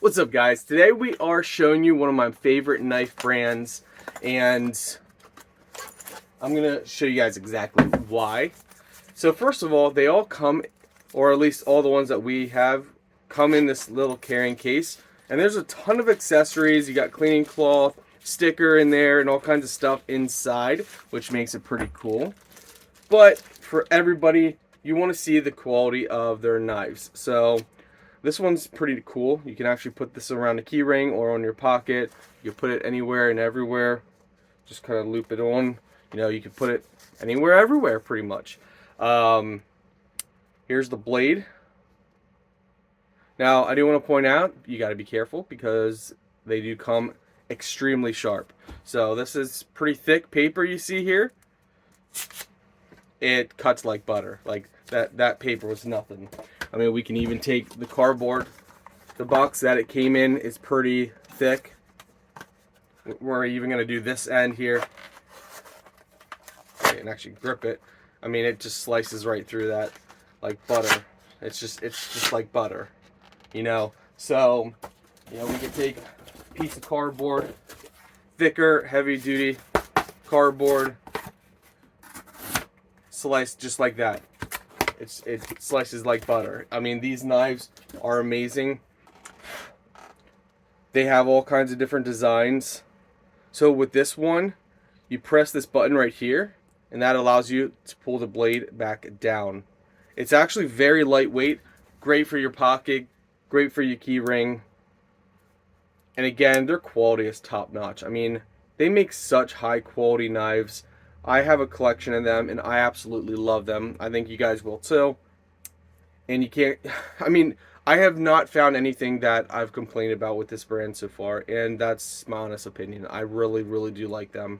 What's up, guys? Today we are showing you one of my favorite knife brands, and I'm gonna show you guys exactly why. So first of all, they all come, or at least all the ones that we have, come in this little carrying case, and there's a ton of accessories. You got cleaning cloth, sticker in there, and all kinds of stuff inside, which makes it pretty cool. But for everybody, you want to see the quality of their knives. So this one's pretty cool. You can actually put this around a key ring or on your pocket. You can put it anywhere and everywhere. Just kind of loop it on. You know, you can put it anywhere, everywhere, pretty much. Here's the blade. Now, I do want to point out, you got to be careful because they do come extremely sharp. So this is pretty thick paper you see here. It cuts like butter. Like that paper was nothing. I mean, we can even take the cardboard. The box that it came in is pretty thick. We're even going to do this end here. Okay, and actually grip it. I mean, it just slices right through that like butter. It's just like butter, you know. So, you know, we can take a piece of cardboard, thicker, heavy duty cardboard, slice just like that. It slices like butter. I mean, these knives are amazing. They have all kinds of different designs. So with this one, you press this button right here, and that allows you to pull the blade back down. It's actually very lightweight, great for your pocket, great for your key ring. And again, their quality is top notch. I mean, they make such high quality knives. I have a collection of them, and I absolutely love them. I think you guys will too. And you can't, I mean, I have not found anything that I've complained about with this brand so far, and that's my honest opinion. I really, really do like them.